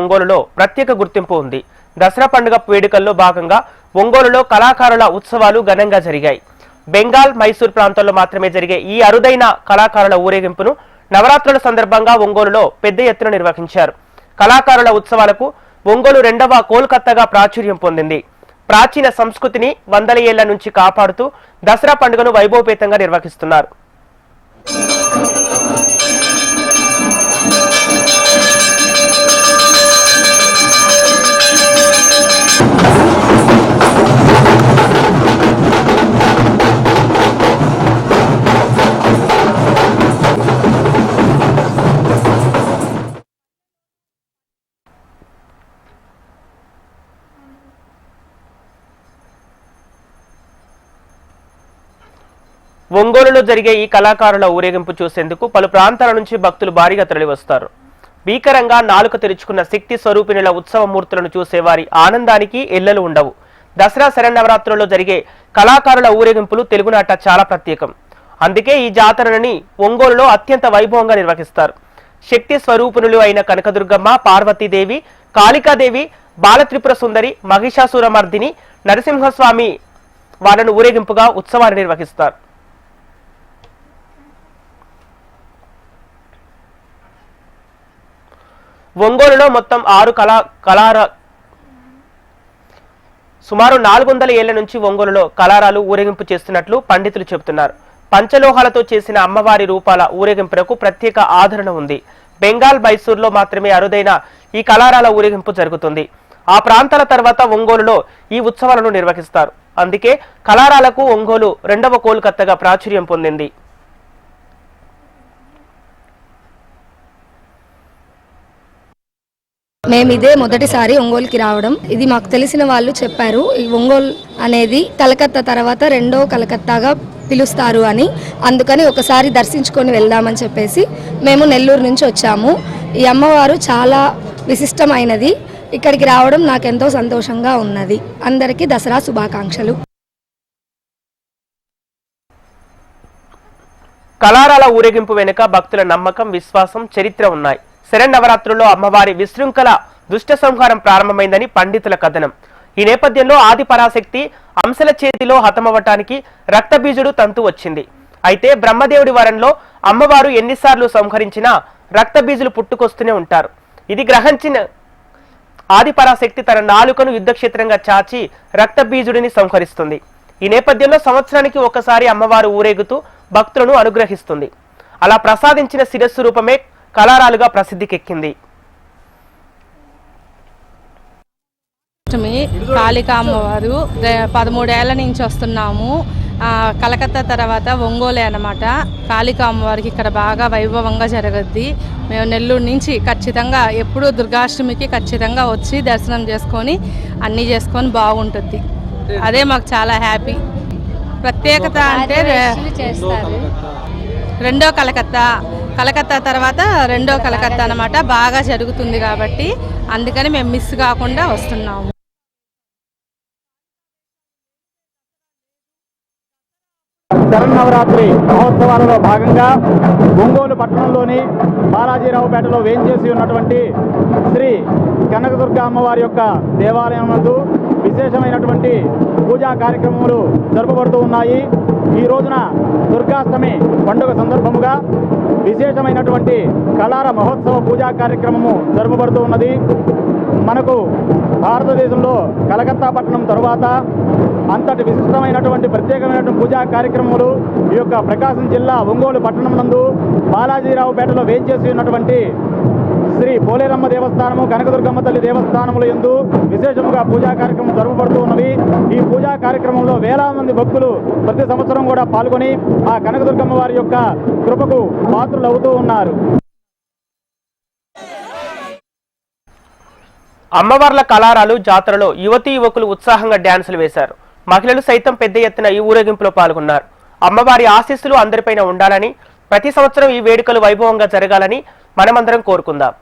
ఒంగోలులో ప్రత్యేక గుర్తింపు ఉంది. దసరా పండుగ వేడుకల్లో భాగంగా ఒంగోలులో కళాకారుల ఉత్సవాలు ఘనంగా జరిగాయి. బెంగాల్, మైసూర్ ప్రాంతాల్లో మాత్రమే జరిగే ఈ అరుదైన కళాకారుల ఊరేగింపును నవరాత్రుల సందర్భంగా ఒంగోలులో పెద్ద ఎత్తున నిర్వహించారు. కళాకారుల ఉత్సవాలకు ఒంగోలు రెండవ కోల్కతాగా ప్రాచుర్యం పొందింది. ప్రాచీన సంస్కృతిని వందల ఏళ్ల నుంచి కాపాడుతూ దసరా పండుగను వైభవపేతంగా నిర్వహిస్తున్నారు. ఒంగోలులో జరిగే ఈ కళాకారుల ఊరేగింపు చూసేందుకు పలు ప్రాంతాల నుంచి భక్తులు భారీగా తరలివస్తారు. భీకరంగా నాలుక తెరుచుకున్న శక్తి స్వరూపిణుల ఉత్సవ మూర్తులను చూసే వారి ఆనందానికి ఎల్లలు ఉండవు. దసరా శరన్నవరాత్రులలో జరిగే కళాకారుల ఊరేగింపులు తెలుగునాట చాలా ప్రత్యేకం. అందుకే ఈ జాతరని ఒంగోలులో అత్యంత వైభవంగా నిర్వహిస్తారు. శక్తి స్వరూపిణులు అయిన కనకదుర్గమ్మ, పార్వతీదేవి, కాళికాదేవి, బాలత్రిపుర సుందరి, మహిషాసురమర్దిని, నరసింహస్వామి వాళ్లను ఊరేగింపుగా ఉత్సవాన్ని నిర్వహిస్తారు. ఒంగోలులో మొత్తం 6 సుమారు 400 ఏళ్ల నుంచి ఒంగోలులో కళారాలు ఊరేగింపు చేస్తున్నట్లు పండితులు చెబుతున్నారు. పంచలోహాలతో చేసిన అమ్మవారి రూపాల ఊరేగింపులకు ప్రత్యేక ఆదరణ ఉంది. బెంగాల్, మైసూర్లో మాత్రమే అరుదైన ఈ కళారాల ఊరేగింపు జరుగుతుంది. ఆ ప్రాంతాల తర్వాత ఒంగోలులో ఈ ఉత్సవాలను నిర్వహిస్తారు. అందుకే కళారాలకు ఒంగోలు రెండవ కోల్కతాగా ప్రాచుర్యం పొందింది. మేము ఇదే మొదటిసారి ఒంగోలుకి రావడం. ఇది మాకు తెలిసిన వాళ్ళు చెప్పారు. ఈ ఒంగోలు అనేది కలకత్తా తర్వాత రెండో కలకత్తాగా పిలుస్తారు అని. అందుకని ఒకసారి దర్శించుకొని వెళ్దామని చెప్పేసి మేము నెల్లూరు నుంచి వచ్చాము. ఈ అమ్మవారు చాలా విశిష్టమైనది. ఇక్కడికి రావడం నాకెంతో సంతోషంగా ఉన్నది. అందరికీ దసరా శుభాకాంక్షలు. కళారాల ఊరేగింపు వెనుక భక్తుల నమ్మకం, విశ్వాసం, చరిత్ర ఉన్నాయి. శరన్నవరాత్రుల్లో అమ్మవారి విశృంఖల దుష్ట సంహారం ప్రారంభమైందని పండితుల కథనం. ఈ నేపథ్యంలో ఆది పరాశక్తి అంశల చేతిలో హతమవ్వటానికి రక్తబీజుడు తంతు వచ్చింది. అయితే బ్రహ్మదేవుడి వరంలో అమ్మవారు ఎన్నిసార్లు సంహరించినా రక్తబీజులు పుట్టుకొస్తూనే ఉంటారు. ఇది గ్రహించిన ఆది పరాశక్తి తన నాలుకను యుద్ధక్షేత్రంగా చాచి రక్తబీజుడిని సంహరిస్తుంది. ఈ నేపథ్యంలో సంవత్సరానికి ఒకసారి అమ్మవారు ఊరేగుతూ భక్తులను అనుగ్రహిస్తుంది. అలా ప్రసాదించిన శిరస్సు రూపమే కళారాలుగా ప్రసిద్ధికెక్కింది. కాళికా అమ్మవారు 13 ఏళ్ల నుంచి వస్తున్నాము. కలకత్తా తర్వాత ఒంగోలే అన్నమాట. కాళికా అమ్మవారికి ఇక్కడ బాగా వైభవంగా జరగద్ది. మేము నెల్లూరు నుంచి ఖచ్చితంగా ఎప్పుడూ దుర్గాష్టమికి ఖచ్చితంగా వచ్చి దర్శనం చేసుకొని అన్నీ చేసుకొని బాగుంటుంది. అదే మాకు చాలా హ్యాపీ. ప్రత్యేకత అంటే రెండో కలకత్తా తర్వాత రెండో కలకత్తా అన్నమాట. బాగా జరుగుతుంది కాబట్టి అందుకని మేము మిస్ కాకుండా వస్తున్నాము. శరన్నవరాత్రి మహోత్సవాలలో భాగంగా ఒంగోలు పట్టణంలోని బాలాజీరావుపేటలో వేంచేసి ఉన్నటువంటి శ్రీ కనకదుర్గ అమ్మవారి యొక్క దేవాలయం నందు విశేషమైనటువంటి పూజా కార్యక్రమాలు జరుపబడుతూ ఉన్నాయి. ఈ రోజున దుర్గాష్టమి పండుగ సందర్భముగా విశేషమైనటువంటి కళార మహోత్సవ పూజా కార్యక్రమము జరుపబడుతూ ఉన్నది. మనకు భారతదేశంలో కలకత్తా పట్టణం తరువాత అంతటి విశిష్టమైనటువంటి ప్రత్యేకమైనటువంటి పూజా కార్యక్రమాలు ఈ యొక్క ప్రకాశం జిల్లా ఒంగోలు పట్టణం నందు బాలాజీరావుపేటలో వేంచేసి ఉన్నటువంటి శ్రీ పోలేరమ్మ దేవస్థానము, కనకదుర్గమ్మ తల్లి దేవస్థానముల యందు విశేషముగా పూజా కార్యక్రమం జరుపబడుతూ ఉన్నవి. ఈ పూజా కార్యక్రమంలో వేలాది మంది భక్తులు ప్రతి సంవత్సరం కూడా పాల్గొని ఆ కనకదుర్గమ్మ వారి యొక్క కృపకు పాత్రులు అవుతూ ఉన్నారు. అమ్మవార్ల కళారాలు జాతరలో యువతీ యువకులు ఉత్సాహంగా డ్యాన్సులు వేశారు. మహిళలు సైతం పెద్ద ఎత్తున ఈ ఊరేగింపులో పాల్గొన్నారు. అమ్మవారి ఆశీస్సులు అందరిపైన ఉండాలని, ప్రతి సంవత్సరం ఈ వేడుకలు వైభవంగా జరగాలని మనమందరం కోరుకుందాం.